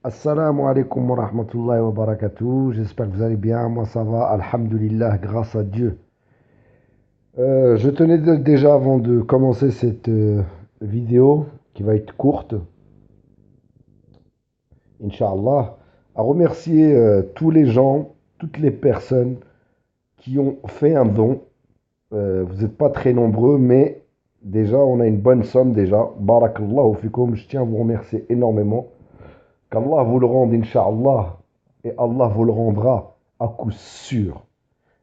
Assalamu alaikum wa rahmatullahi wa barakatuh. J'espère que vous allez bien. Moi, ça va. Alhamdulillah, grâce à Dieu. Je tenais déjà, avant de commencer cette vidéo, qui va être courte, Inch'Allah, à remercier tous les gens, toutes les personnes qui ont fait un don. Vous n'êtes pas très nombreux, mais déjà, on a une bonne somme déjà. Barakallahu fikum. Je tiens à vous remercier énormément. Qu'Allah vous le rende, Inch'Allah, et Allah vous le rendra à coup sûr.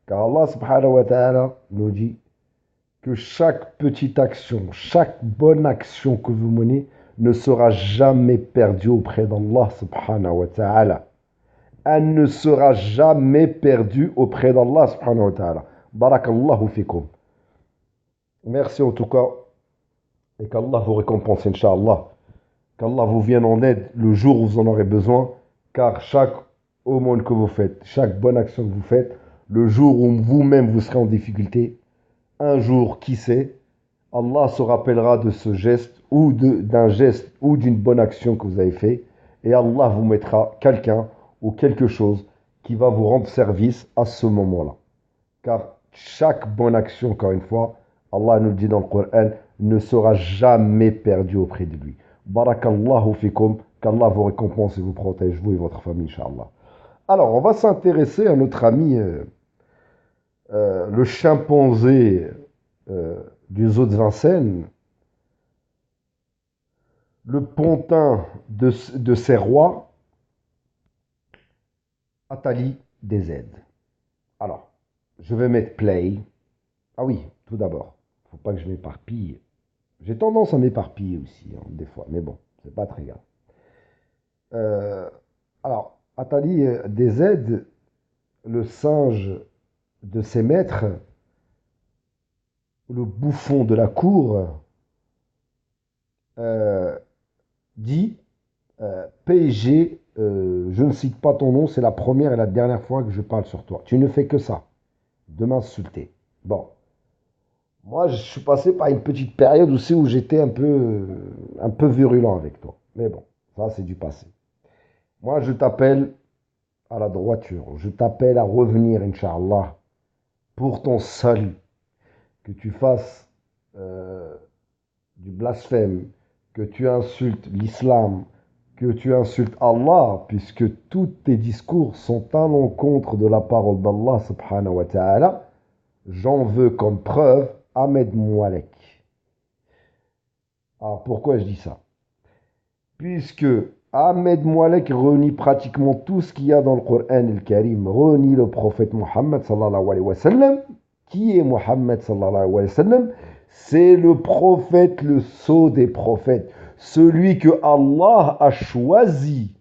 Car Allah subhanahu wa ta'ala nous dit que chaque petite action, chaque bonne action que vous menez ne sera jamais perdue auprès d'Allah subhanahu wa ta'ala. Elle ne sera jamais perdue auprès d'Allah subhanahu wa ta'ala. Barakallahu fikum. Merci en tout cas et qu'Allah vous récompense, Inch'Allah. Qu'Allah vous vienne en aide le jour où vous en aurez besoin, car chaque aumône que vous faites, chaque bonne action que vous faites, le jour où vous-même vous serez en difficulté, un jour, qui sait, Allah se rappellera de ce geste ou d'un geste ou d'une bonne action que vous avez fait, et Allah vous mettra quelqu'un ou quelque chose qui va vous rendre service à ce moment-là. Car chaque bonne action, encore une fois, Allah nous le dit dans le Coran, ne sera jamais perdue auprès de lui. Barakallahu fikum, qu'Allah vous récompense et vous protège, vous et votre famille, Inch'Allah. Alors, on va s'intéresser à notre ami, le chimpanzé du zoo de Vincennes, le pontin de ses rois, Atali DZ. Alors, je vais mettre play. Ah oui, tout d'abord, il ne faut pas que je m'éparpille. J'ai tendance à m'éparpiller aussi, hein, des fois, mais bon, c'est pas très grave. Euh, alors, Atali DZ, le singe de ses maîtres, le bouffon de la cour, euh, dit PSG, je ne cite pas ton nom, c'est la première et la dernière fois que je parle sur toi. Tu ne fais que ça, de m'insulter. Bon, moi je suis passé par une petite période aussi où j'étais un peu virulent avec toi. Mais bon, ça c'est du passé. Moi je t'appelle à la droiture, je t'appelle à revenir, Inch'Allah, pour ton salut, que tu fasses du blasphème, que tu insultes l'islam, que tu insultes Allah, puisque tous tes discours sont à l'encontre de la parole d'Allah subhanahu wa ta'ala, j'en veux comme preuve Ahmed Moualek. Alors pourquoi je dis ça? Puisque Ahmed Moualek renie pratiquement tout ce qu'il y a dans le Coran al-Karim, renie le prophète Mohammed sallallahu alayhi wa sallam. Qui est Mohammed sallallahu alayhi wa sallam? C'est le prophète, le sceau des prophètes, celui que Allah a choisi.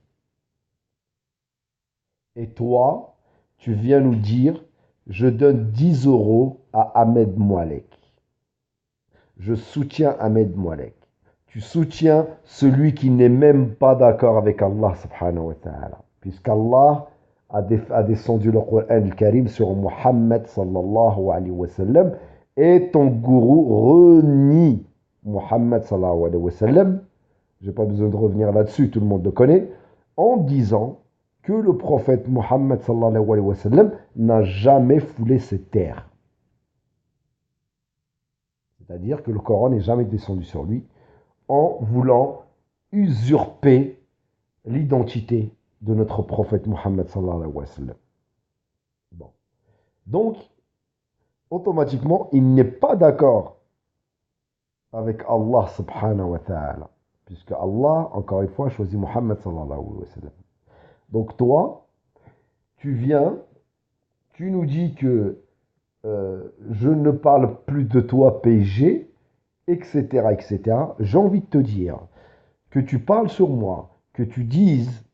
Et toi, tu viens nous dire, je donne 10 euros à Ahmed Moualek. Je soutiens Ahmed Moualek. Tu soutiens celui qui n'est même pas d'accord avec Allah subhanahu wa ta'ala. Puisqu'Allah a descendu le Coran al-Karim sur Muhammad sallallahu alayhi wa sallam et ton gourou renie Muhammad sallallahu alayhi wa sallam. Je n'ai pas besoin de revenir là-dessus, tout le monde le connaît, en disant que le prophète Muhammad sallallahu alayhi wa sallam n'a jamais foulé ses terres. C'est-à-dire que le Coran n'est jamais descendu sur lui en voulant usurper l'identité de notre prophète Muhammad sallallahu alayhi wa sallam. Bon. Donc, automatiquement, il n'est pas d'accord avec Allah subhanahu wa ta'ala. Puisque Allah, encore une fois, choisit Muhammad sallallahu alayhi wa sallam. Donc toi, tu viens, tu nous dis que je ne parle plus de toi PSG, etc., etc. J'ai envie de te dire que tu parles sur moi, que tu dises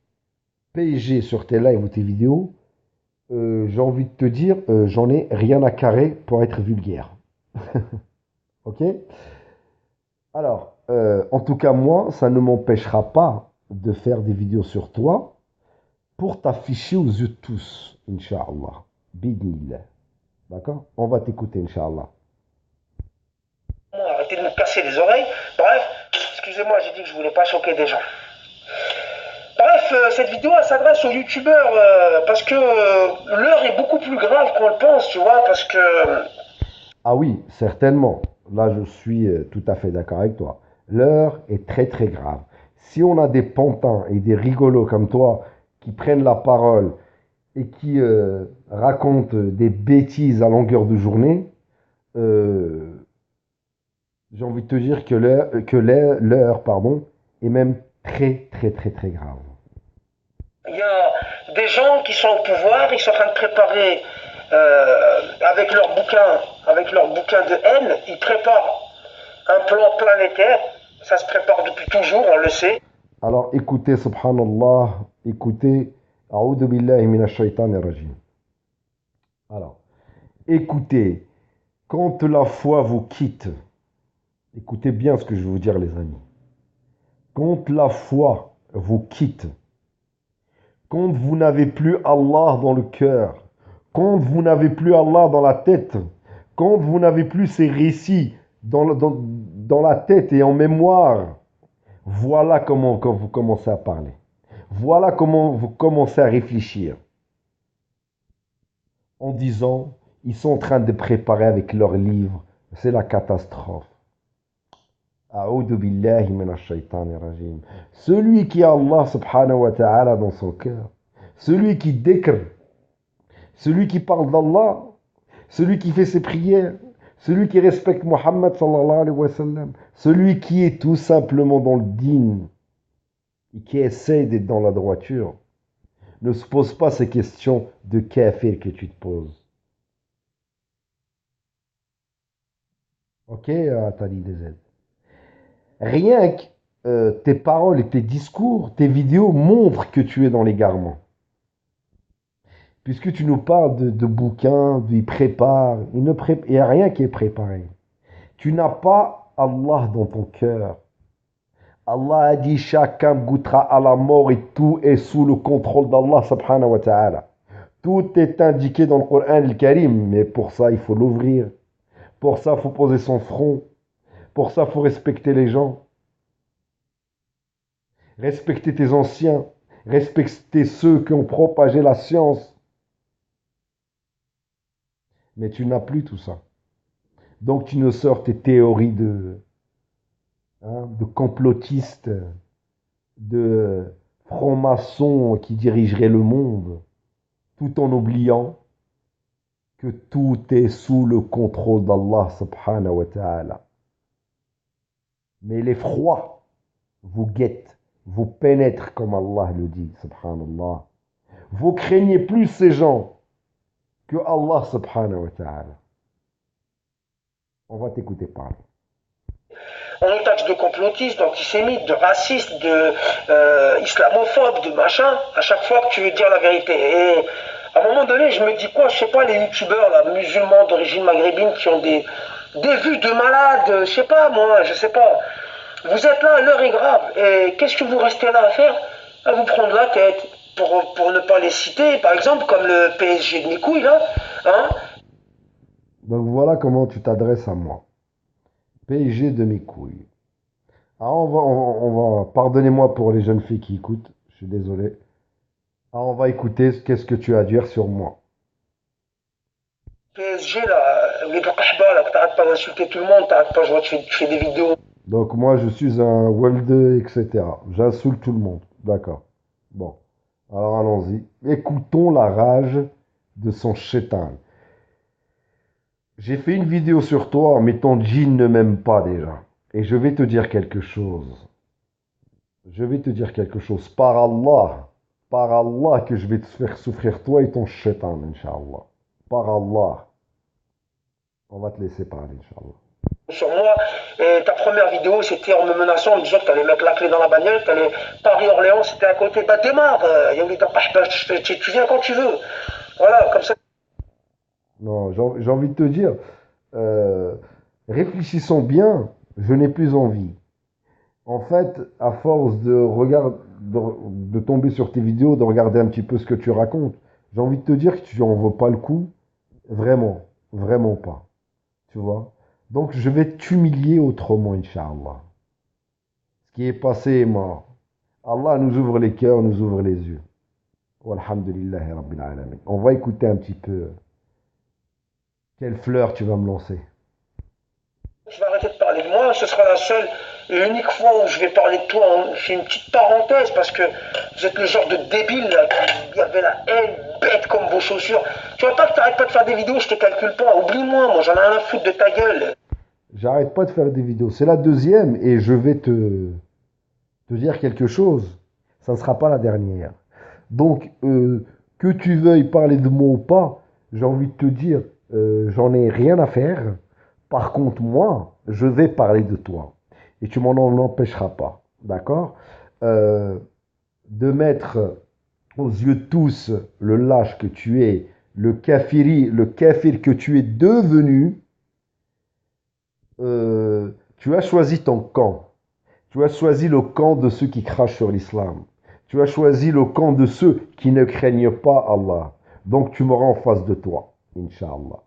PSG sur tes lives ou tes vidéos, j'ai envie de te dire, j'en ai rien à carrer pour être vulgaire. Ok? Alors, en tout cas, moi, ça ne m'empêchera pas de faire des vidéos sur toi pour t'afficher aux yeux de tous, Inch'Allah. Bidnillah. D'accord? On va t'écouter, Inch'Allah. Arrêtez de me casser les oreilles. Bref, excusez-moi, j'ai dit que je voulais pas choquer des gens. Bref, cette vidéo elle s'adresse aux youtubeurs parce que l'heure est beaucoup plus grave qu'on le pense, tu vois, parce que Ah oui, certainement. Là, je suis tout à fait d'accord avec toi. L'heure est très très grave. Si on a des pantins et des rigolos comme toi qui prennent la parole et qui racontent des bêtises à longueur de journée, euh, j'ai envie de te dire que l'heure, est même très très très très grave. il y a des gens qui sont au pouvoir, ils sont en train de préparer avec leur bouquin de haine, ils préparent un plan planétaire. Ça se prépare depuis toujours, on le sait. Alors écoutez, subhanallah, écoutez, A'udhu billahi minash shaitanir rajim. Alors, écoutez, quand la foi vous quitte, écoutez bien ce que je vais vous dire, les amis. Quand la foi vous quitte, quand vous n'avez plus Allah dans le cœur, quand vous n'avez plus Allah dans la tête, quand vous n'avez plus ces récits dans la tête et en mémoire, voilà comment quand vous commencez à parler. Voilà comment vous commencez à réfléchir en disant, ils sont en train de préparer avec leurs livres, c'est la catastrophe. A'udhu billahi minash shaitanir rajim. Celui qui a Allah subhanahu wa ta'ala dans son cœur, celui qui dhikr, celui qui parle d'Allah, celui qui fait ses prières, celui qui respecte Muhammad sallallahu alayhi wa sallam, celui qui est tout simplement dans le din et qui essaye d'être dans la droiture, ne se pose pas ces questions de kafir que tu te poses. Ok, Tali DZ. Rien que tes paroles et tes discours, tes vidéos montrent que tu es dans l'égarement. Puisque tu nous parles de bouquins, il prépare, il n'y a rien qui est préparé. Tu n'as pas Allah dans ton cœur. Allah a dit chacun goûtera à la mort et tout est sous le contrôle d'Allah subhanahu wa ta'ala. Tout est indiqué dans le Coran al-Karim, mais pour ça il faut l'ouvrir. Pour ça il faut poser son front. Pour ça il faut respecter les gens. Respecter tes anciens. Respecter ceux qui ont propagé la science. Mais tu n'as plus tout ça. Donc tu nous sors tes théories de complotistes, de francs-maçons qui dirigeraient le monde, tout en oubliant que tout est sous le contrôle d'Allah subhanahu wa ta'ala. Mais l'effroi vous guette, vous pénètre comme Allah le dit, subhanallah. Vous craignez plus ces gens que Allah subhanahu wa ta'ala. On va t'écouter parler. On nous taxe de complotistes, d'antisémites, de racistes, de islamophobes, de machin, à chaque fois que tu veux dire la vérité. Et à un moment donné, je me dis quoi, je sais pas, les youtubeurs là, musulmans d'origine maghrébine qui ont des vues de malades, je sais pas moi, je sais pas. Vous êtes là, l'heure est grave. Et qu'est-ce que vous restez là à faire? À vous prendre la tête. Pour ne pas les citer, par exemple, comme le PSG de mes couilles là, hein. Donc voilà comment tu t'adresses à moi. PSG de mes couilles. Ah, pardonnez-moi pour les jeunes filles qui écoutent, je suis désolé. Ah, on va écouter qu'est-ce que tu as à dire sur moi. PSG là, les Kahba là, que t'arrêtes pas d'insulter tout le monde, t'arrêtes pas, je vois, tu fais des vidéos. Donc moi, je suis un Welde, etc. J'insulte tout le monde. D'accord. Bon. Alors allons-y. Écoutons la rage de son chétan. J'ai fait une vidéo sur toi, mais ton djinn ne m'aime pas déjà. Et je vais te dire quelque chose. Je vais te dire quelque chose. Par Allah que je vais te faire souffrir toi et ton chétan, Inch'Allah. Par Allah. On va te laisser parler, Inch'Allah. Sur moi, et ta première vidéo c'était en me menaçant, en me disant que t'allais mettre la clé dans la bagnole, t'allais Paris-Orléans, c'était à côté, bah démarre, Yawli Kahba, tu viens quand tu veux. Voilà, comme ça. Non, j'ai envie de te dire, euh, réfléchissons bien, je n'ai plus envie. En fait, à force de tomber sur tes vidéos, de regarder un petit peu ce que tu racontes, j'ai envie de te dire que tu en veux pas le coup. Vraiment, vraiment pas. Tu vois? Donc, je vais t'humilier autrement, Inch'Allah. Ce qui est passé est mort. Allah nous ouvre les cœurs, nous ouvre les yeux. Walhamdulillahi Rabbil Alamin. On va écouter un petit peu quelle fleur tu vas me lancer. Je vais arrêter de parler de moi, ce sera la seule et unique fois où je vais parler de toi. Je fais une petite parenthèse parce que vous êtes le genre de débile là, qui avait la haine bête comme vos chaussures. Tu vois pas que t'arrêtes pas de faire des vidéos, je te calcule pas. Oublie-moi, moi j'en ai rien à foutre de ta gueule. J'arrête pas de faire des vidéos. C'est la deuxième et je vais te dire quelque chose. Ça ne sera pas la dernière. Donc, que tu veuilles parler de moi ou pas, j'ai envie de te dire, j'en ai rien à faire. Par contre, moi, je vais parler de toi. Et tu m'en en empêcheras pas. D'accord? Euh, de mettre aux yeux de tous le lâche que tu es, le kafir que tu es devenu, tu as choisi ton camp. Tu as choisi le camp de ceux qui crachent sur l'islam. Tu as choisi le camp de ceux qui ne craignent pas Allah. Donc tu m'auras en face de toi, Inch'Allah.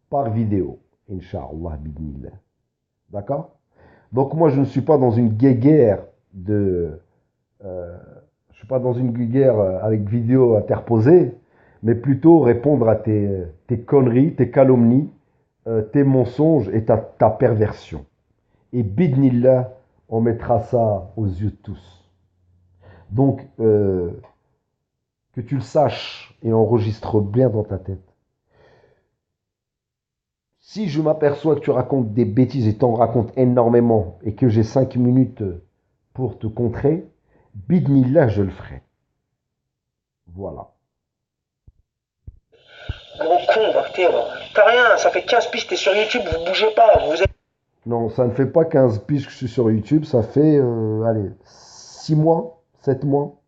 Par vidéo, Inch'Allah, bidnillah. D'accord? Donc moi, je ne suis pas dans une guéguerre de... je suis pas dans une guéguerre avec vidéo interposée, mais plutôt répondre à tes conneries, tes calomnies, tes mensonges et ta perversion. Et bidnillah, on mettra ça aux yeux de tous. Donc, que tu le saches et enregistre bien dans ta tête. Si je m'aperçois que tu racontes des bêtises et t'en racontes énormément et que j'ai 5 minutes pour te contrer, bidnillah, je le ferai. Voilà. Gros con, va que t'es, t'as rien, ça fait 15 pistes, t'es sur YouTube, vous bougez pas, vous êtes... Non, ça ne fait pas 15 piges que je suis sur YouTube, ça fait, allez, 6 mois, 7 mois.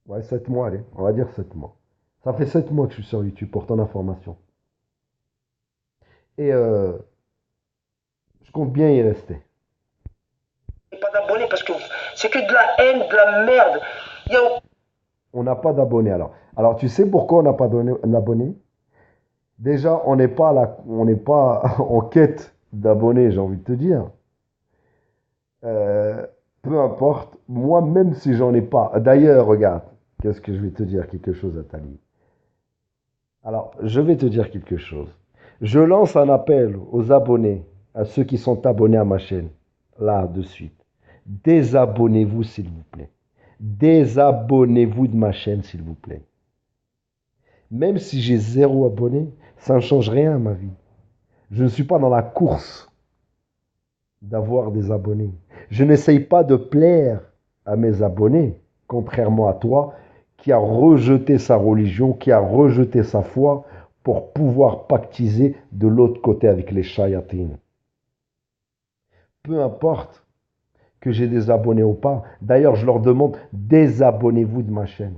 Ouais, 7 mois, allez, on va dire 7 mois. Ça fait 7 mois que je suis sur YouTube pour ton information. Et je compte bien y rester. pas d'abonnés parce que c'est que de la haine, de la merde. Il y a... On n'a pas d'abonnés alors. Alors, tu sais pourquoi on n'a pas d'abonnés? Déjà, on n'est pas en quête d'abonnés, j'ai envie de te dire. Euh, peu importe, moi, même si j'en ai pas. D'ailleurs, regarde, qu'est-ce que je vais te dire quelque chose, Atali. Alors, je vais te dire quelque chose. Je lance un appel aux abonnés, à ceux qui sont abonnés à ma chaîne, là, de suite. Désabonnez-vous, s'il vous plaît. Désabonnez-vous de ma chaîne, s'il vous plaît. Même si j'ai 0 abonné, ça ne change rien à ma vie. Je ne suis pas dans la course d'avoir des abonnés. Je n'essaye pas de plaire à mes abonnés, contrairement à toi, qui a rejeté sa religion, qui a rejeté sa foi pour pouvoir pactiser de l'autre côté avec les shayatines. Peu importe que j'ai des abonnés ou pas. D'ailleurs, je leur demande, désabonnez-vous de ma chaîne.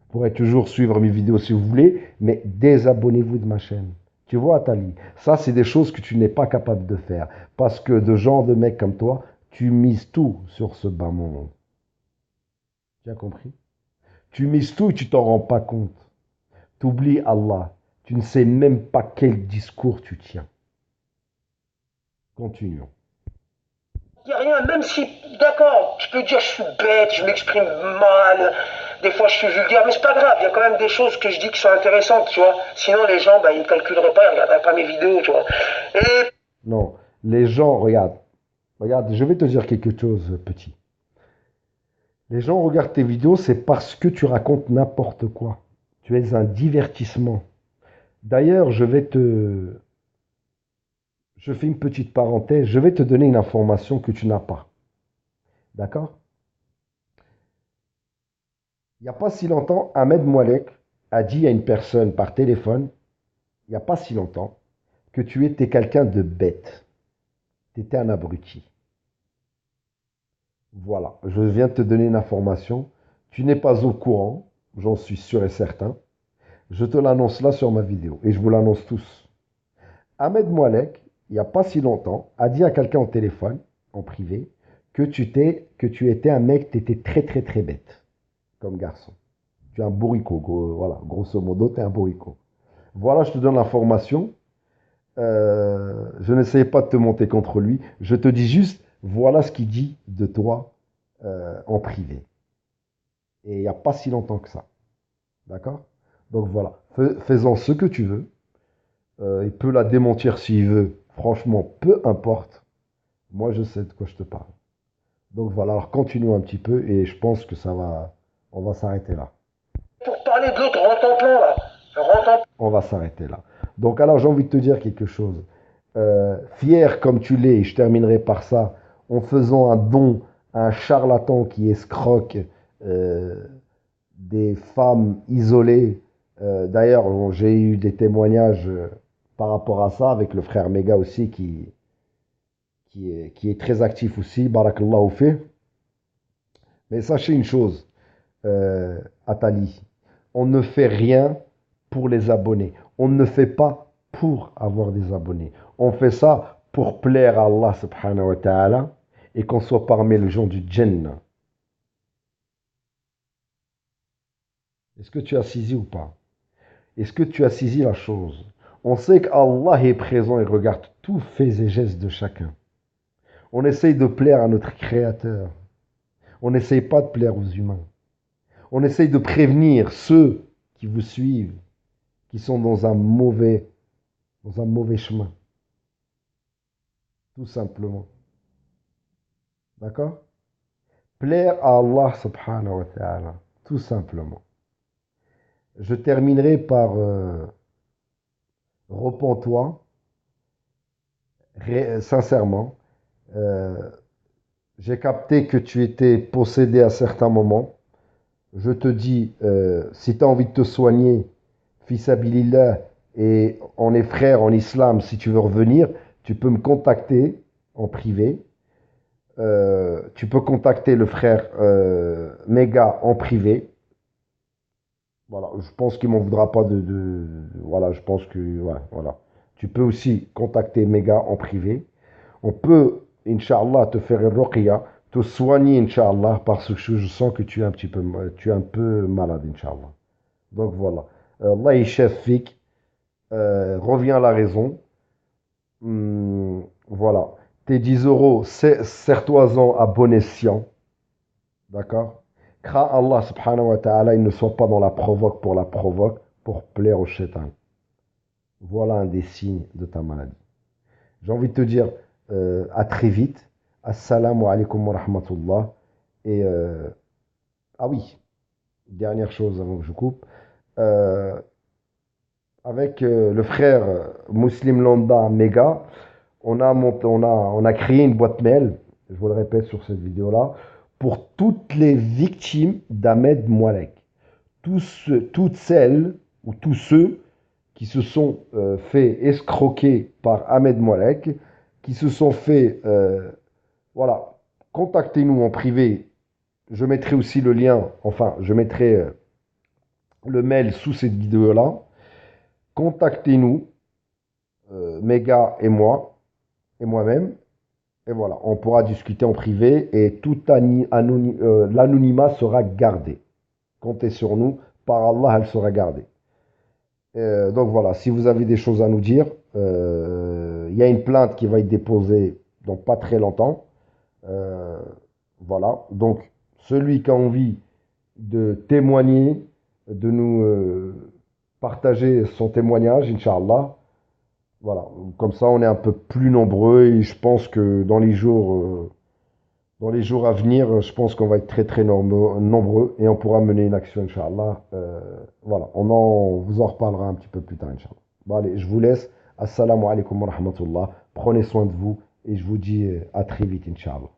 Vous pourrez toujours suivre mes vidéos si vous voulez, mais désabonnez-vous de ma chaîne. Tu vois, Atali, ça, c'est des choses que tu n'es pas capable de faire. Parce que de genre de mec comme toi, tu mises tout sur ce bas monde. Tu as compris? Tu mises tout et tu t'en rends pas compte. Tu oublies Allah. Tu ne sais même pas quel discours tu tiens. Continuons. Il n'y a rien, même si, d'accord, tu peux dire je suis bête, je m'exprime mal, des fois je suis vulgaire, mais c'est pas grave, il y a quand même des choses que je dis qui sont intéressantes, tu vois. Sinon les gens, bah, ils ne calculeraient pas, ils ne regarderaient pas mes vidéos, tu vois. Et Non, les gens, regarde, je vais te dire quelque chose, petit. Les gens regardent tes vidéos, c'est parce que tu racontes n'importe quoi. Tu es un divertissement. D'ailleurs, je fais une petite parenthèse, je vais te donner une information que tu n'as pas. D'accord? Il n'y a pas si longtemps, Ahmed Moualek a dit à une personne par téléphone, il n'y a pas si longtemps, que tu étais quelqu'un de bête. Tu étais un abruti. Voilà, je viens de te donner une information. Tu n'es pas au courant, j'en suis sûr et certain. Je te l'annonce là sur ma vidéo et je vous l'annonce tous. Ahmed Moualek, il n'y a pas si longtemps, a dit à quelqu'un au téléphone, en privé, que tu étais un mec, tu étais très très très bête comme garçon. Tu es un bourricot, voilà, grosso modo, tu es un bourricot. Voilà, je te donne l'information. Je n'essayais pas de te monter contre lui. Je te dis juste, Voilà ce qu'il dit de toi en privé. Et il n'y a pas si longtemps que ça. D'accord? Donc voilà, fais-en ce que tu veux. Il peut la démentir s'il veut. Franchement, peu importe. Moi, je sais de quoi je te parle. Donc voilà, alors continuons un petit peu et je pense que on va s'arrêter là. Pour parler de l'autre, rends ton plan là. Rends ton On va s'arrêter là. Donc alors, j'ai envie de te dire quelque chose. Fier comme tu l'es, et je terminerai par ça, en faisant un don à un charlatan qui escroque euh, des femmes isolées. D'ailleurs, bon, j'ai eu des témoignages par rapport à ça avec le frère Mega aussi qui est très actif aussi, barakallahu fi. Mais sachez une chose, Atali, on ne fait rien pour les abonnés. On ne fait pas pour avoir des abonnés. On fait ça pour plaire à Allah subhanahu wa ta'ala et qu'on soit parmi les gens du Jannah. Est-ce que tu as saisi ou pas? Est-ce que tu as saisi la chose? On sait qu'Allah est présent et regarde tous faits et gestes de chacun. On essaye de plaire à notre Créateur. On n'essaye pas de plaire aux humains. On essaye de prévenir ceux qui vous suivent, qui sont dans un mauvais chemin. Tout simplement. D'accord? Plaire à Allah subhanahu wa ta'ala. Tout simplement. Je terminerai par repens-toi, sincèrement. Euh, j'ai capté que tu étais possédé à certains moments. Je te dis, si tu as envie de te soigner, fils Abilillah, et on est frères en islam, si tu veux revenir, tu peux me contacter en privé. Tu peux contacter le frère Mega en privé. Voilà, je pense qu'il m'en voudra pas voilà, je pense que ouais, voilà. Tu peux aussi contacter Mega en privé. On peut, Inch'Allah, te faire une ruqya, te soigner, Inch'Allah, parce que je sens que tu es un peu malade, Inch'Allah. Donc voilà. Allah est chef fik, reviens à la raison. Voilà. Tes 10 euros, serre-toi-en à bon escient. D'accord? Crains Allah subhanahu wa ta'ala, il ne soit pas dans la provoque pour plaire au shaitan. Voilà un des signes de ta maladie. J'ai envie de te dire à très vite. Assalamu alaikum wa rahmatullah. Et ah oui, dernière chose avant que je coupe. Euh, avec le frère Muslim Landa Mega, on a créé une boîte mail, je vous le répète sur cette vidéo-là, pour toutes les victimes d'Ahmed Moualek. Toutes celles ou tous ceux qui se sont fait escroquer par Ahmed Moualek, qui se sont fait, voilà, contactez-nous en privé. Je mettrai aussi le lien, enfin, je mettrai le mail sous cette vidéo-là. Contactez-nous, Mega et moi, et moi-même. Et voilà, on pourra discuter en privé et l'anonymat sera gardé. Comptez sur nous, par Allah, elle sera gardée. Donc voilà, si vous avez des choses à nous dire, il y a une plainte qui va être déposée dans pas très longtemps. Euh, voilà, donc celui qui a envie de témoigner, de nous partager son témoignage, Inch'Allah, voilà, comme ça on est un peu plus nombreux et je pense que dans les jours à venir, je pense qu'on va être très très nombreux et on pourra mener une action, Inch'Allah. Voilà, vous en reparlera un petit peu plus tard, Inch'Allah. Bon, allez, je vous laisse. Assalamu alaikum wa rahmatullah. Prenez soin de vous et je vous dis à très vite, Inch'Allah.